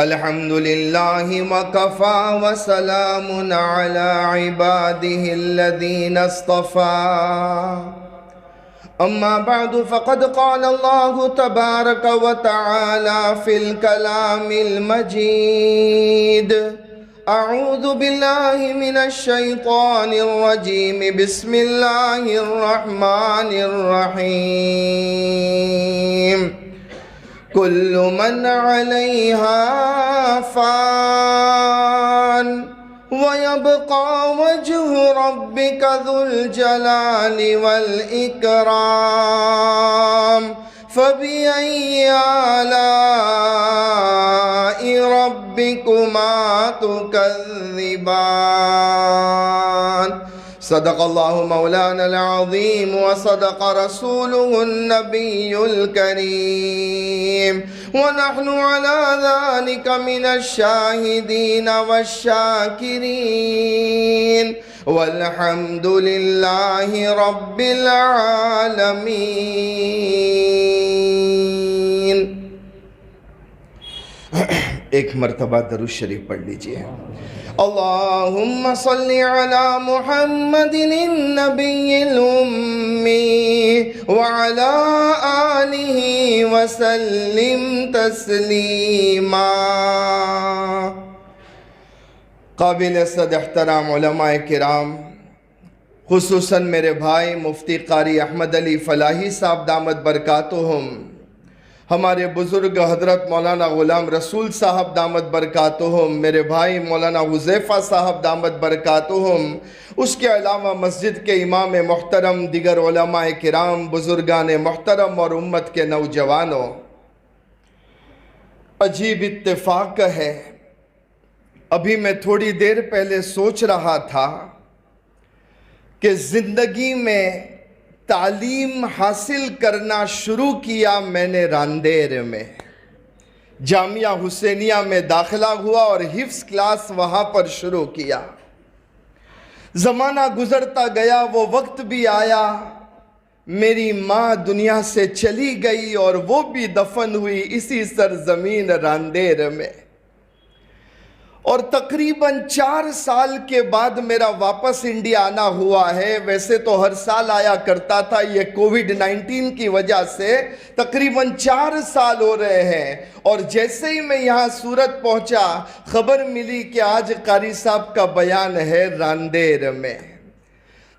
الحمدللہ وکفا وسلام علی عباده الذین اصطفى اما بعد فقد قال اللہ تبارک وتعالی فی الکلام المجید اعوذ باللہ من الشیطان الرجیم بسم اللہ الرحمن الرحیم کل من علیہا فان وَيَبْقَى وَجْهُ رَبِّكَ ذُو الْجَلَالِ وَالْإِكْرَامِ فَبِأَيِّ آلَاءِ رَبِّكُمَا تُكَذِّبَانِ صدق اللہ مولانا العظیم وصدق رسولہ النبی الکریم ونحن على ذلك من الشاہدین والشاکرین والحمد للہ رب العالمین۔ ایک مرتبہ درود شریف پڑھ لیجئے۔ اللہم صلی علی محمد النبی الامی وعلی آلہ وسلم تسلیما۔ قابل صد احترام علماء کرام، خصوصاً میرے بھائی مفتی قاری احمد علی فلاحی صاحب دامت برکاتہم، ہمارے بزرگ حضرت مولانا غلام رسول صاحب دامت برکاتہم، میرے بھائی مولانا حذیفہ صاحب دامت برکاتہم، اس کے علاوہ مسجد کے امام محترم، دیگر علماء کرام، بزرگان محترم اور امت کے نوجوانوں، عجیب اتفاق ہے، ابھی میں تھوڑی دیر پہلے سوچ رہا تھا کہ زندگی میں تعلیم حاصل کرنا شروع کیا میں نے راندیر میں، جامعہ حسینیہ میں داخلہ ہوا اور حفظ کلاس وہاں پر شروع کیا۔ زمانہ گزرتا گیا، وہ وقت بھی آیا، میری ماں دنیا سے چلی گئی اور وہ بھی دفن ہوئی اسی سرزمین راندیر میں، اور تقریباً 4 سال کے بعد میرا واپس انڈیا آنا ہوا ہے۔ ویسے تو ہر سال آیا کرتا تھا، یہ کووڈ-19 کی وجہ سے تقریباً 4 سال ہو رہے ہیں، اور جیسے ہی میں یہاں سورت پہنچا خبر ملی کہ آج قاری صاحب کا بیان ہے راندیر میں۔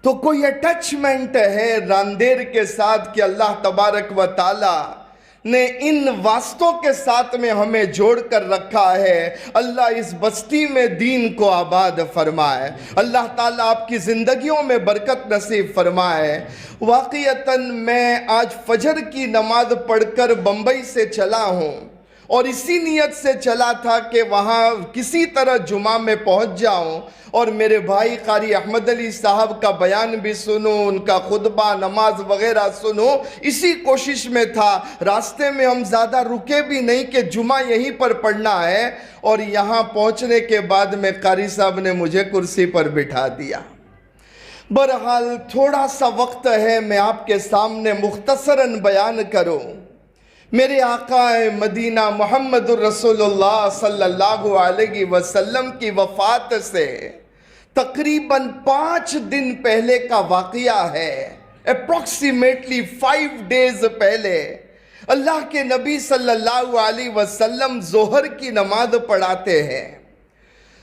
تو کوئی اٹیچمنٹ ہے راندیر کے ساتھ کہ اللہ تبارک و تعالی نے ان واسطوں کے ساتھ میں ہمیں جوڑ کر رکھا ہے۔ اللہ اس بستی میں دین کو آباد فرمائے، اللہ تعالیٰ آپ کی زندگیوں میں برکت نصیب فرمائے۔ واقعتاً میں آج فجر کی نماز پڑھ کر بمبئی سے چلا ہوں، اور اسی نیت سے چلا تھا کہ وہاں کسی طرح جمعہ میں پہنچ جاؤں اور میرے بھائی قاری احمد علی صاحب کا بیان بھی سنوں، ان کا خطبہ نماز وغیرہ سنوں، اسی کوشش میں تھا۔ راستے میں ہم زیادہ رکے بھی نہیں کہ جمعہ یہیں پر پڑھنا ہے، اور یہاں پہنچنے کے بعد میں قاری صاحب نے مجھے کرسی پر بٹھا دیا۔ بہرحال تھوڑا سا وقت ہے، میں آپ کے سامنے مختصراً بیان کروں۔ میرے آقا مدینہ محمد الرسول اللہ صلی اللہ علیہ وسلم کی وفات سے تقریباً 5 دن پہلے کا واقعہ ہے، اپروکسیمیٹلی 5 days پہلے اللہ کے نبی صلی اللہ علیہ وسلم ظہر کی نماز پڑھاتے ہیں۔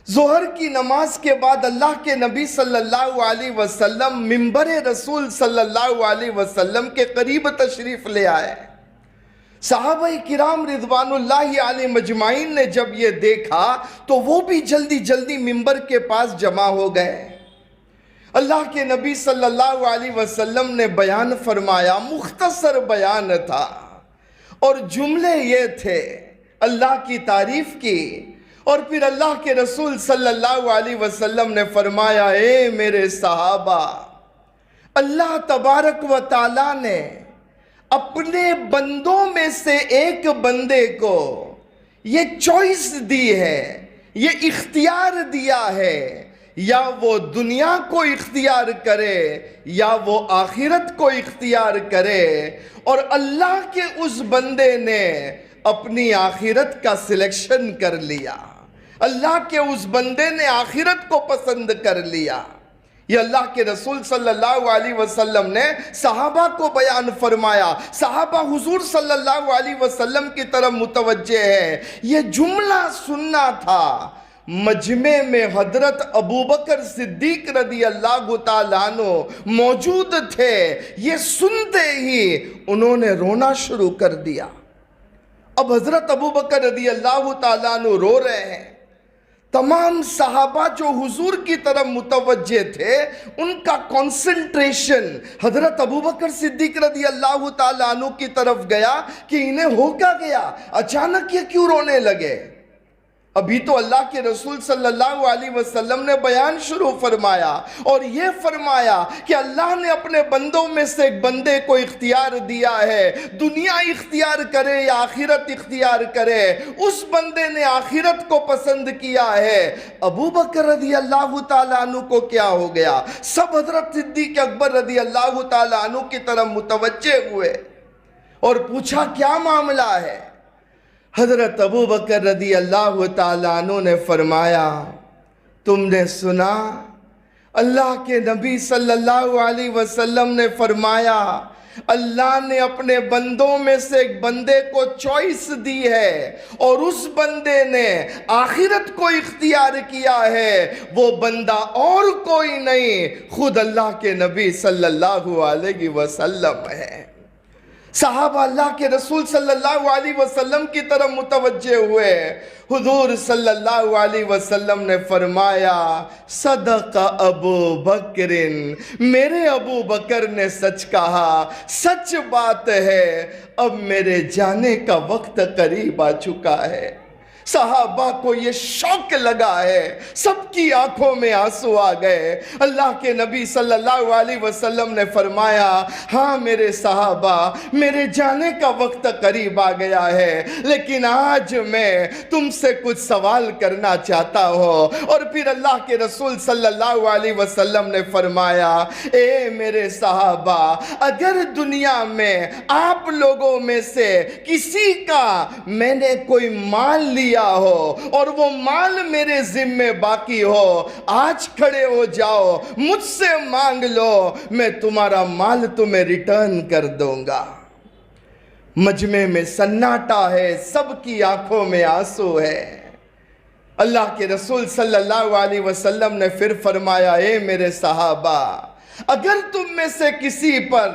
ظہر کی نماز کے بعد اللہ کے نبی صلی اللہ علیہ وسلم منبر رسول صلی اللہ علیہ وسلم کے قریب تشریف لے آئے۔ صحابہ کرام رضوان اللہ علیہ مجمعین نے جب یہ دیکھا تو وہ بھی جلدی جلدی منبر کے پاس جمع ہو گئے۔ اللہ کے نبی صلی اللہ علیہ وسلم نے بیان فرمایا، مختصر بیان تھا، اور جملے یہ تھے، اللہ کی تعریف کی، اور پھر اللہ کے رسول صلی اللہ علیہ وسلم نے فرمایا، اے میرے صحابہ، اللہ تبارک و تعالیٰ نے اپنے بندوں میں سے ایک بندے کو یہ چوائس دی ہے، یہ اختیار دیا ہے یا وہ دنیا کو اختیار کرے یا وہ آخرت کو اختیار کرے، اور اللہ کے اس بندے نے اپنی آخرت کا سلیکشن کر لیا، اللہ کے اس بندے نے آخرت کو پسند کر لیا۔ یہ اللہ کے رسول صلی اللہ علیہ وسلم نے صحابہ کو بیان فرمایا، صحابہ حضور صلی اللہ علیہ وسلم کی طرف متوجہ ہے۔ یہ جملہ سننا تھا۔ مجمع میں حضرت ابوبکر صدیق رضی اللہ تعالیٰ عنہ موجود تھے، یہ سنتے ہی انہوں نے رونا شروع کر دیا۔ اب حضرت ابوبکر رضی اللہ تعالیٰ عنہ رو رہے ہیں، تمام صحابہ جو حضور کی طرف متوجہ تھے ان کا کنسنٹریشن حضرت ابوبکر صدیق رضی اللہ تعالیٰ عنہ کی طرف گیا کہ انہیں ہو کیا گیا، اچانک یہ کیوں رونے لگے۔ ابھی تو اللہ کے رسول صلی اللہ علیہ وسلم نے بیان شروع فرمایا اور یہ فرمایا کہ اللہ نے اپنے بندوں میں سے ایک بندے کو اختیار دیا ہے، دنیا اختیار کرے یا آخرت اختیار کرے، اس بندے نے آخرت کو پسند کیا ہے۔ ابوبکر رضی اللہ تعالیٰ عنہ کو کیا ہو گیا؟ سب حضرت صدیق اکبر رضی اللہ تعالیٰ عنہ کی طرف متوجہ ہوئے اور پوچھا کیا معاملہ ہے؟ حضرت ابوبکر رضی اللہ تعالیٰ عنہ نے فرمایا، تم نے سنا اللہ کے نبی صلی اللہ علیہ وسلم نے فرمایا اللہ نے اپنے بندوں میں سے ایک بندے کو چوائس دی ہے اور اس بندے نے آخرت کو اختیار کیا ہے، وہ بندہ اور کوئی نہیں خود اللہ کے نبی صلی اللہ علیہ وسلم ہے۔ صحابہ اللہ کے رسول صلی اللہ علیہ وسلم کی طرف متوجہ ہوئے، حضور صلی اللہ علیہ وسلم نے فرمایا صدق ابو بکر، میرے ابو بکر نے سچ کہا، سچ بات ہے، اب میرے جانے کا وقت قریب آ چکا ہے۔ صحابہ کو یہ شوق لگا ہے، سب کی آنکھوں میں آنسو آ گئے۔ اللہ کے نبی صلی اللہ علیہ وسلم نے فرمایا ہاں میرے صحابہ، میرے جانے کا وقت قریب آ گیا ہے، لیکن آج میں تم سے کچھ سوال کرنا چاہتا ہوں۔ اور پھر اللہ کے رسول صلی اللہ علیہ وسلم نے فرمایا اے میرے صحابہ، اگر دنیا میں آپ لوگوں میں سے کسی کا میں نے کوئی مال لیا ہو اور وہ مال میرے ذمے باقی ہو، آج کھڑے ہو جاؤ، مجھ سے مانگ لو، میں تمہارا مال تمہیں ریٹرن کر دوں گا۔ مجمع میں سناٹا ہے، سب کی آنکھوں میں آنسو ہے۔ اللہ کے رسول صلی اللہ علیہ وسلم نے پھر فرمایا اے میرے صحابہ، اگر تم میں سے کسی پر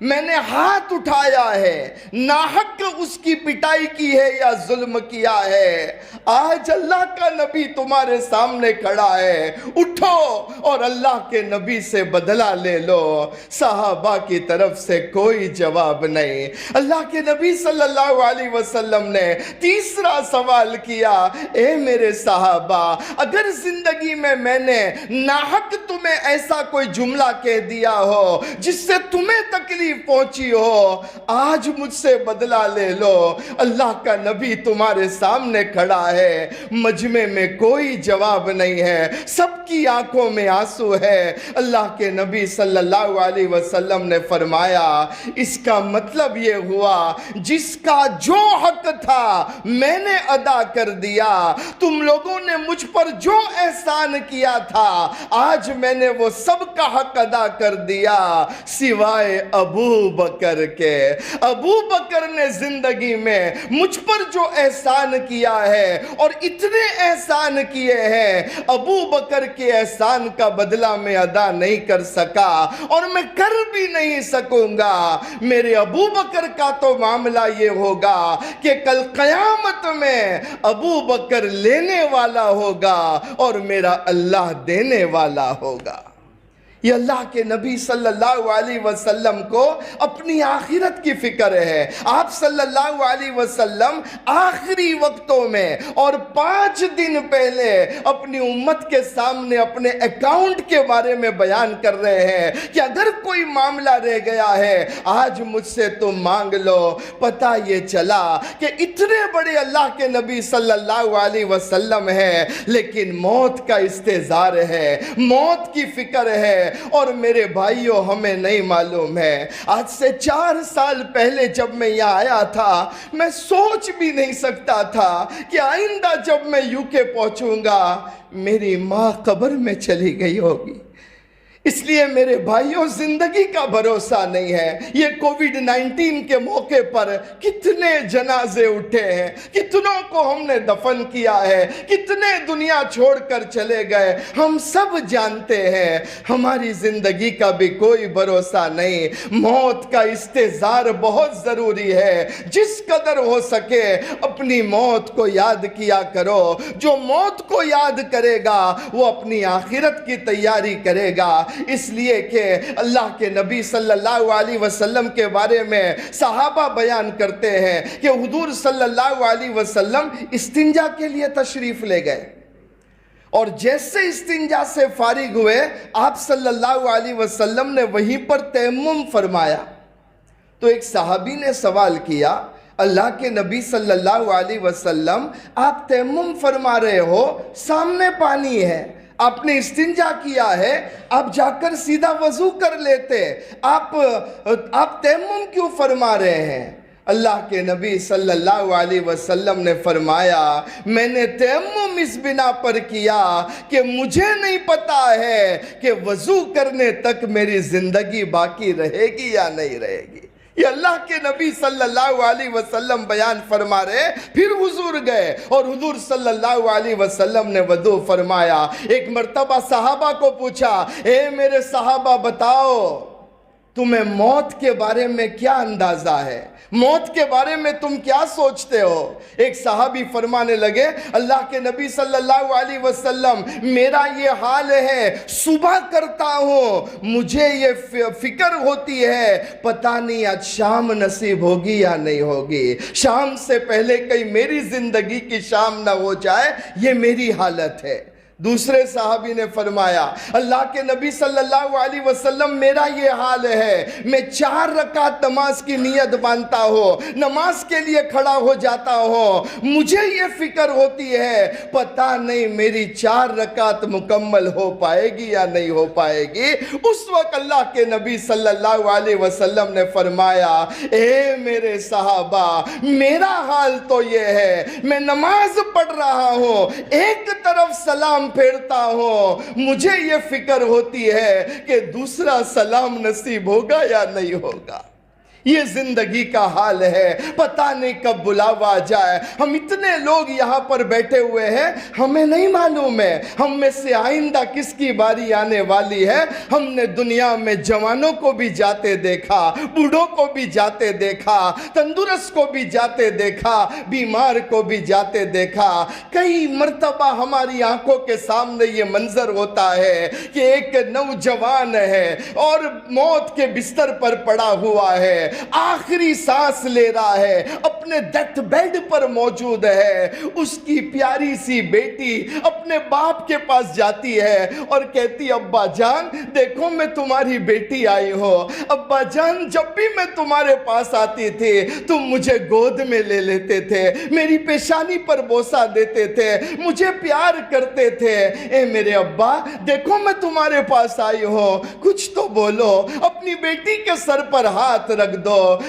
میں نے ہاتھ اٹھایا ہے، ناحق اس کی پٹائی کی ہے یا ظلم کیا ہے، آج اللہ کا نبی تمہارے سامنے کھڑا ہے، اٹھو اور اللہ کے نبی سے بدلہ لے لو۔ صحابہ کی طرف سے کوئی جواب نہیں۔ اللہ کے نبی صلی اللہ علیہ وسلم نے تیسرا سوال کیا اے میرے صحابہ، اگر زندگی میں نے ناحق تمہیں ایسا کوئی جملہ کہہ دیا ہو جس سے تمہیں تکلیف پہنچی ہو، آج مجھ سے بدلہ لے لو۔ اللہ کا نبی تمہارے سامنے کھڑا ہے، مجمع میں کوئی جواب نہیں ہے، سب کی آنکھوں میں آنسو ہے۔ اللہ کے نبی صلی اللہ علیہ وسلم نے فرمایا اس کا مطلب یہ ہوا جس کا جو حق تھا میں نے ادا کر دیا، تم لوگوں نے مجھ پر جو احسان کیا تھا آج میں نے وہ سب کا حق ادا کر دیا سوائے ابو بکر کے۔ ابو بکر نے زندگی میں مجھ پر جو احسان کیا ہے اور اتنے احسان کیے ہیں، ابو بکر کے احسان کا بدلہ میں ادا نہیں کر سکا اور میں کر بھی نہیں سکوں گا۔ میرے ابو بکر کا تو معاملہ یہ ہوگا کہ کل قیامت میں ابو بکر لینے والا ہوگا اور میرا اللہ دینے والا ہوگا۔ یہ اللہ کے نبی صلی اللہ علیہ وسلم کو اپنی آخرت کی فکر ہے۔ آپ صلی اللہ علیہ وسلم آخری وقتوں میں اور 5 دن پہلے اپنی امت کے سامنے اپنے اکاؤنٹ کے بارے میں بیان کر رہے ہیں کہ اگر کوئی معاملہ رہ گیا ہے آج مجھ سے تم مانگ لو۔ پتہ یہ چلا کہ اتنے بڑے اللہ کے نبی صلی اللہ علیہ وسلم ہیں لیکن موت کا استحضار ہے، موت کی فکر ہے، اور میرے بھائیوں ہمیں نہیں معلوم ہے۔ آج سے 4 سال پہلے جب میں یہاں آیا تھا میں سوچ بھی نہیں سکتا تھا کہ آئندہ جب میں UK پہنچوں گا میری ماں قبر میں چلی گئی ہوگی۔ اس لیے میرے بھائیوں زندگی کا بھروسہ نہیں ہے۔ یہ کووڈ-19 کے موقع پر کتنے جنازے اٹھے ہیں، کتنوں کو ہم نے دفن کیا ہے، کتنے دنیا چھوڑ کر چلے گئے، ہم سب جانتے ہیں۔ ہماری زندگی کا بھی کوئی بھروسہ نہیں۔ موت کا استحضار بہت ضروری ہے۔ جس قدر ہو سکے اپنی موت کو یاد کیا کرو۔ جو موت کو یاد کرے گا وہ اپنی آخرت کی تیاری کرے گا۔ اس لیے کہ اللہ کے نبی صلی اللہ علیہ وسلم کے بارے میں صحابہ بیان کرتے ہیں کہ حضور صلی اللہ علیہ وسلم استنجا کے لیے تشریف لے گئے، اور جیسے استنجا سے فارغ ہوئے آپ صلی اللہ علیہ وسلم نے وہیں پر تیمم فرمایا۔ تو ایک صحابی نے سوال کیا، اللہ کے نبی صلی اللہ علیہ وسلم آپ تیمم فرما رہے ہو، سامنے پانی ہے، آپ نے استنجا کیا ہے، آپ جا کر سیدھا وضو کر لیتے، آپ تیمم کیوں فرما رہے ہیں؟ اللہ کے نبی صلی اللہ علیہ وسلم نے فرمایا میں نے تیمم اس بنا پر کیا کہ مجھے نہیں پتا ہے کہ وضو کرنے تک میری زندگی باقی رہے گی یا نہیں رہے گی۔ یہ اللہ کے نبی صلی اللہ علیہ وسلم بیان فرما رہے، پھر حضور گئے اور حضور صلی اللہ علیہ وسلم نے وضو فرمایا۔ ایک مرتبہ صحابہ کو پوچھا، اے میرے صحابہ بتاؤ تمہیں موت کے بارے میں کیا اندازہ ہے، موت کے بارے میں تم کیا سوچتے ہو؟ ایک صحابی فرمانے لگے، اللہ کے نبی صلی اللہ علیہ وسلم میرا یہ حال ہے، صبح کرتا ہوں مجھے یہ فکر ہوتی ہے پتہ نہیں آج شام نصیب ہوگی یا نہیں ہوگی، شام سے پہلے کہیں میری زندگی کی شام نہ ہو جائے، یہ میری حالت ہے۔ دوسرے صحابی نے فرمایا، اللہ کے نبی صلی اللہ علیہ وسلم میرا یہ حال ہے، میں 4 رکعت نماز کی نیت باندھتا ہوں، نماز کے لیے کھڑا ہو جاتا ہوں، مجھے یہ فکر ہوتی ہے پتہ نہیں میری 4 رکعت مکمل ہو پائے گی یا نہیں ہو پائے گی۔ اس وقت اللہ کے نبی صلی اللہ علیہ وسلم نے فرمایا، اے میرے صحابہ میرا حال تو یہ ہے، میں نماز پڑھ رہا ہوں، ایک طرف سلام پھیرتا ہوں، مجھے یہ فکر ہوتی ہے کہ دوسرا سلام نصیب ہوگا یا نہیں ہوگا۔ یہ زندگی کا حال ہے، پتہ نہیں کب بلاوا آ جائے۔ ہم اتنے لوگ یہاں پر بیٹھے ہوئے ہیں، ہمیں نہیں معلوم ہے ہم میں سے آئندہ کس کی باری آنے والی ہے۔ ہم نے دنیا میں جوانوں کو بھی جاتے دیکھا، بوڑھوں کو بھی جاتے دیکھا، تندرست کو بھی جاتے دیکھا، بیمار کو بھی جاتے دیکھا۔ کئی مرتبہ ہماری آنکھوں کے سامنے یہ منظر ہوتا ہے کہ ایک نوجوان ہے اور موت کے بستر پر پڑا ہوا ہے، آخری سانس لے رہا ہے، اپنے ڈیتھ بیڈ پر موجود ہے۔ اس کی پیاری سی بیٹی اپنے باپ کے پاس جاتی ہے اور کہتی، ابا جان دیکھو میں تمہاری بیٹی آئی ہوں، ابا جان جب بھی میں تمہارے پاس آتی تھی تم مجھے گود میں لے لیتے تھے، میری پیشانی پر بوسہ دیتے تھے، مجھے پیار کرتے تھے۔ اے میرے ابا دیکھو میں تمہارے پاس آئی ہوں، کچھ تو بولو، اپنی بیٹی کے سر پر ہاتھ رکھ دو۔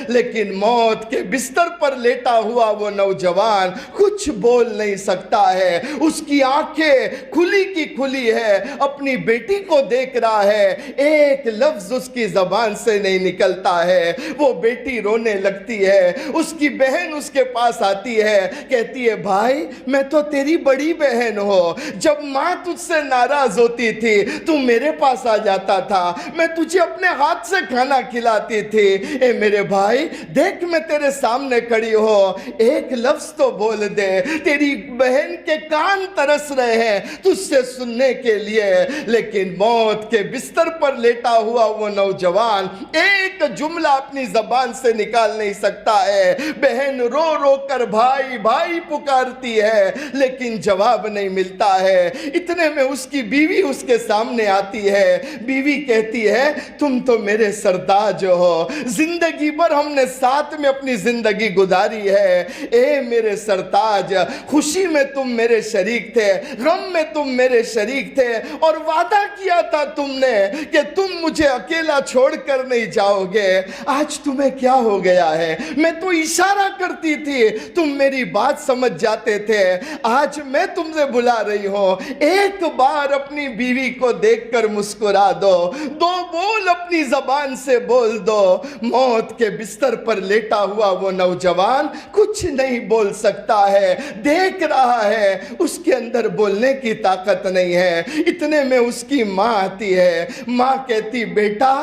لیکن موت کے بستر پر لیٹا ہوا وہ نوجوان کچھ بول نہیں سکتا ہے، اس کی آنکھیں کھلی کی کھلی ہے، اپنی بیٹی کو دیکھ رہا ہے، ایک لفظ اس کی زبان سے نہیں نکلتا ہے۔ وہ بیٹی رونے لگتی ہے، اس کی بہن اس کے پاس آتی ہے، کہتی ہے بھائی میں تو تیری بڑی بہن ہوں، جب ماں تجھ سے ناراض ہوتی تھی تو میرے پاس آ جاتا تھا، میں تجھے اپنے ہاتھ سے کھانا کھلاتی تھی۔ اے میرے بھائی دیکھ میں تیرے سامنے کھڑی ہو ایک لفظ تو بول دے. تیری بہن کے کان ترس رہے ہیں تجھ سے سننے کے لیے, لیکن موت کے بستر پر لیٹا ہوا وہ نوجوان ایک جملہ اپنی زبان سے نکال نہیں سکتا ہے. بہن رو رو کر بھائی بھائی پکارتی ہے لیکن جواب نہیں ملتا ہے. اتنے میں اس کی بیوی اس کے سامنے آتی ہے. بیوی کہتی ہے تم تو میرے سرتاج ہو, زندگی بھر ہم نے ساتھ میں اپنی زندگی گزاری ہے. اے میرے سرتاج, خوشی میں تم میرے شریک تھے, غم میں تم میرے شریک تھے, اور وعدہ کیا تھا تم نے کہ تم مجھے اکیلا چھوڑ کر نہیں جاؤ گے. آج تمہیں کیا ہو گیا ہے؟ میں تو اشارہ کرتی تھی, تم میری بات سمجھ جاتے تھے. آج میں تم سے بلا رہی ہوں, ایک بار اپنی بیوی کو دیکھ کر مسکرا دو, دو بول اپنی زبان سے بول دو. موت کے بستر پر لیٹا ہوا وہ نوجوان کچھ نہیں بول سکتا ہے, دیکھ رہا ہے, اس کے اندر بولنے کی طاقت نہیں ہے. اتنے میں اس کی ماں آتی ہے. ماں کہتی بیٹا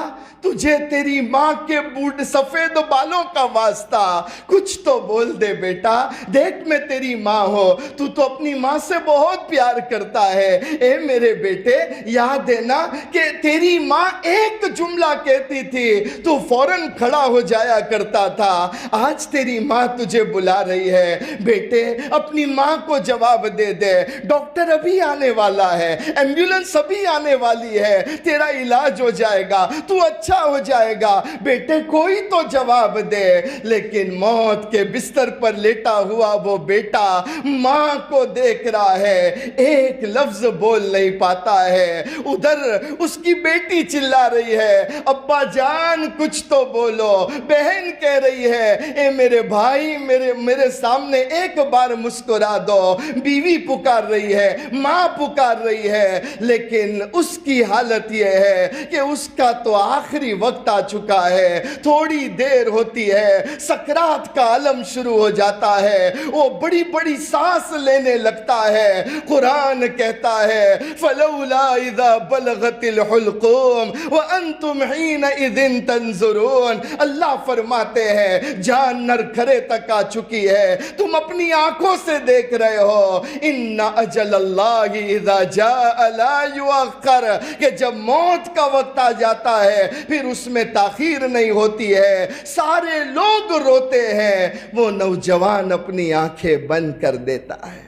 تجھے تیری ماں کے سفید بالوں کا واسطہ, کچھ تو بول دے بیٹا, دیکھ میں تیری ماں ہو, تو اپنی ماں سے بہت پیار کرتا ہے. اے میرے بیٹے یاد ہے نا کہ تیری ماں ایک جملہ کہتی تھی تو فوراً کھڑا ہو جایا کرتا تھا. آج تیری ماں تجھے بلا رہی ہے. بیٹے اپنی ماں کو جواب دے دے, ڈاکٹر ابھی آنے والا ہے, ایمبولنس ابھی آنے والی ہے, تیرا علاج ہو جائے گا, تو اچھا ہو جائے گا. بیٹے کوئی تو جواب دے. لیکن موت کے بستر پر لیٹا ہوا وہ بیٹا ماں کو دیکھ رہا ہے, ایک لفظ بول نہیں پاتا ہے. ادھر اس کی بیٹی چلا رہی ہے ابا جان کچھ تو بولو. بہن کہہ رہی ہے اے میرے بھائی میرے سامنے ایک بار مسکرا دو. بیوی پکار رہی ہے, ماں پکار رہی ہے, لیکن اس کی حالت یہ ہے کہ اس کا تو آخری وقت آ چکا ہے. تھوڑی دیر ہوتی ہے, سکرات کا عالم شروع ہو جاتا ہے, وہ بڑی بڑی سانس لینے لگتا ہے. قرآن کہتا ہے فَلَوْلَا إِذَا بَلَغَتِ الْحُلْقُومَ وَأَنْتُمْ حِينَئِذٍ تَنْظُرُونَ. اللہ فرماتے ہیں جان نرکھرے تک آ چکی ہے, تم اپنی آنکھوں سے دیکھ رہے ہو. إِنَّ أَجَلَ اللَّهِ إِذَا جَاءَ لَا يُؤَخَّرُ, کہ جب موت کا وقت آ جاتا ہے پھر اس میں تاخیر نہیں ہوتی ہے. سارے لوگ روتے ہیں, وہ نوجوان اپنی آنکھیں بند کر دیتا ہے.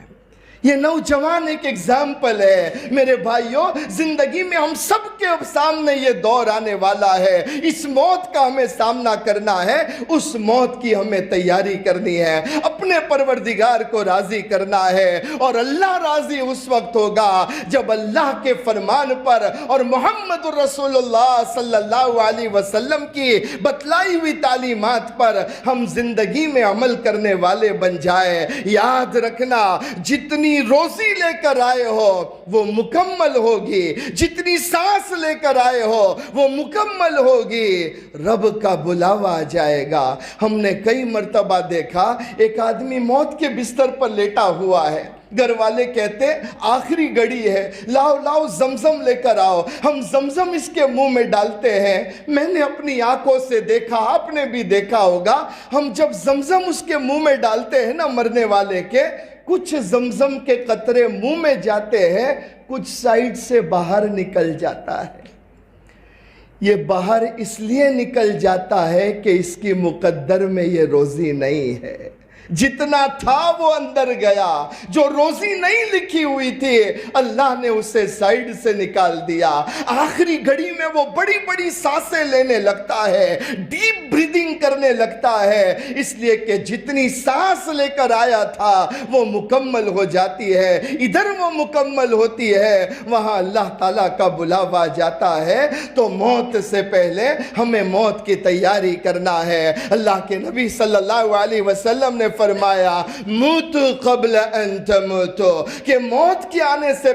یہ نوجوان ایک ایگزامپل ہے میرے بھائیوں. زندگی میں ہم سب کے سامنے یہ دور آنے والا ہے. اس موت کا ہمیں سامنا کرنا ہے, اس موت کی ہمیں تیاری کرنی ہے, اپنے پروردگار کو راضی کرنا ہے. اور اللہ راضی اس وقت ہوگا جب اللہ کے فرمان پر اور محمد رسول اللہ صلی اللہ علیہ وسلم کی بتلائی ہوئی تعلیمات پر ہم زندگی میں عمل کرنے والے بن جائے. یاد رکھنا جتنی روزی لے کر آئے ہو وہ مکمل ہوگی, جتنی سانس لے کر آئے ہو وہ مکمل ہوگی. رب کا بلاوا آ جائے گا. ہم نے کئی مرتبہ دیکھا ایک آدمی موت کے بستر پر لیٹا ہوا ہے, گھر والے کہتے آخری گھڑی ہے, لاؤ زمزم لے کر آؤ. ہم زمزم اس کے منہ میں ڈالتے ہیں. میں نے اپنی آنکھوں سے دیکھا, آپ نے بھی دیکھا ہوگا, ہم جب زمزم اس کے منہ میں ڈالتے ہیں نا مرنے والے کے, کچھ زمزم کے قطرے منہ میں جاتے ہیں, کچھ سائیڈ سے باہر نکل جاتا ہے. یہ باہر اس لیے نکل جاتا ہے کہ اس کی مقدر میں یہ روزی نہیں ہے. جتنا تھا وہ اندر گیا, جو روزی نہیں لکھی ہوئی تھی اللہ نے اسے سائیڈ سے نکال دیا. آخری گھڑی میں وہ بڑی بڑی سانسیں لینے لگتا ہے, ڈیپ بریدنگ کرنے لگتا ہے, اس لیے کہ جتنی سانس لے کر آیا تھا وہ مکمل ہو جاتی ہے. ادھر وہ مکمل ہوتی ہے, وہاں اللہ تعالیٰ کا بلاوا جاتا ہے. تو موت سے پہلے ہمیں موت کی تیاری کرنا ہے. اللہ کے نبی صلی اللہ علیہ وسلم نے فرمایا موتو قبل ان تموتو، کہ موت کے آنے سے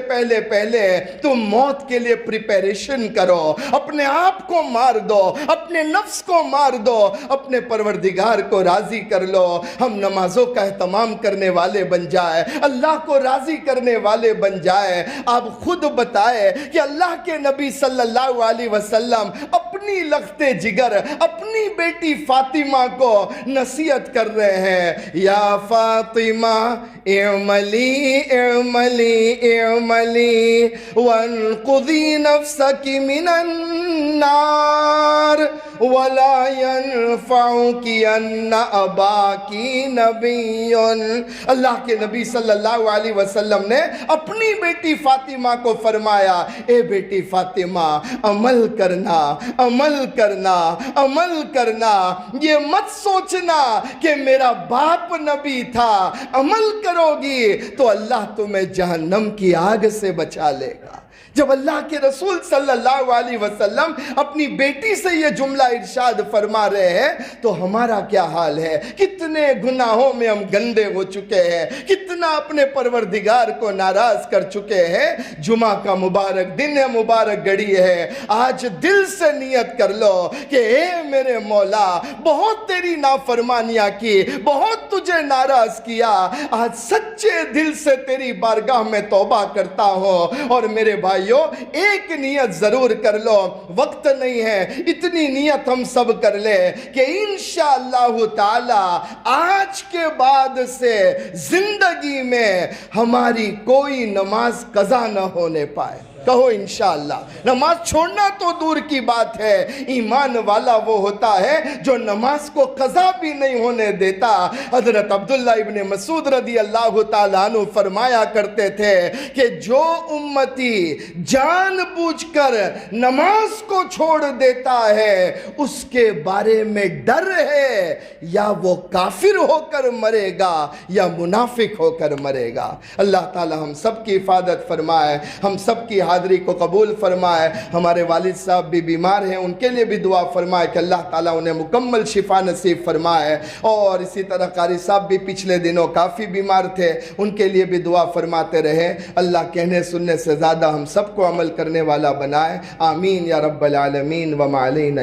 پہلے تم موت کے لیے پریپیریشن کرو، اپنے آپ کو مار دو، اپنے نفس کو مار دو، اپنے پروردگار کو راضی کر لو۔ ہم نمازوں کا اہتمام کرنے والے بن جائے، اللہ کو راضی کرنے والے بن جائے۔ آپ خود بتائے کہ اللہ کے نبی صلی اللہ علیہ وسلم اپنی لخت جگر اپنی بیٹی فاطمہ کو نصیحت کر رہے ہیں، یا فاطمہ اعملی اعملی اعملی وانقذی نفسک من النار ولا ينفعك ان اباك نبی۔ اللہ کے نبی صلی اللہ علیہ وسلم نے اپنی بیٹی فاطمہ کو فرمایا، اے بیٹی فاطمہ عمل کرنا، عمل کرنا، عمل کرنا، یہ مت سوچنا کہ میرا باپ نبی تھا، عمل کرو گی تو اللہ تمہیں جہنم کی آگ سے بچا لے گا۔ جب اللہ کے رسول صلی اللہ علیہ وسلم اپنی بیٹی سے یہ جملہ ارشاد فرما رہے ہیں تو ہمارا کیا حال ہے؟ کتنے گناہوں میں ہم گندے ہو چکے ہیں، کتنا اپنے پروردگار کو ناراض کر چکے ہیں۔ جمعہ کا مبارک دن ہے، مبارک گھڑی ہے، آج دل سے نیت کر لو کہ اے میرے مولا، بہت تیری نافرمانیاں کی، بہت تجھے ناراض کیا، آج سچے دل سے تیری بارگاہ میں توبہ کرتا ہوں۔ اور میرے بھائی ایک نیت ضرور کر لو، وقت نہیں ہے، اتنی نیت ہم سب کر لے کہ انشاءاللہ تعالی آج کے بعد سے زندگی میں ہماری کوئی نماز قضا نہ ہونے پائے۔ کہو انشاءاللہ۔ نماز چھوڑنا تو دور کی بات ہے، ایمان والا وہ ہوتا ہے جو نماز کو قضا بھی نہیں ہونے دیتا۔ حضرت عبداللہ ابن مسعود رضی اللہ تعالیٰ عنہ فرمایا کرتے تھے کہ جو امتی جان بوجھ کر نماز کو چھوڑ دیتا ہے اس کے بارے میں ڈر ہے، یا وہ کافر ہو کر مرے گا یا منافق ہو کر مرے گا۔ اللہ تعالی ہم سب کی حفاظت فرمائے، ہم سب کی حاضری کو قبول فرمائے۔ ہمارے والد صاحب بھی بیمار ہیں، ان کے لیے بھی دعا فرمائے کہ اللہ تعالیٰ انہیں مکمل شفا نصیب فرمائے۔ اور اسی طرح قاری صاحب بھی پچھلے دنوں کافی بیمار تھے، ان کے لیے بھی دعا فرماتے رہے۔ اللہ کہنے سننے سے زیادہ ہم سب کو عمل کرنے والا بنائے، آمین یا رب العالمین۔ وما علینا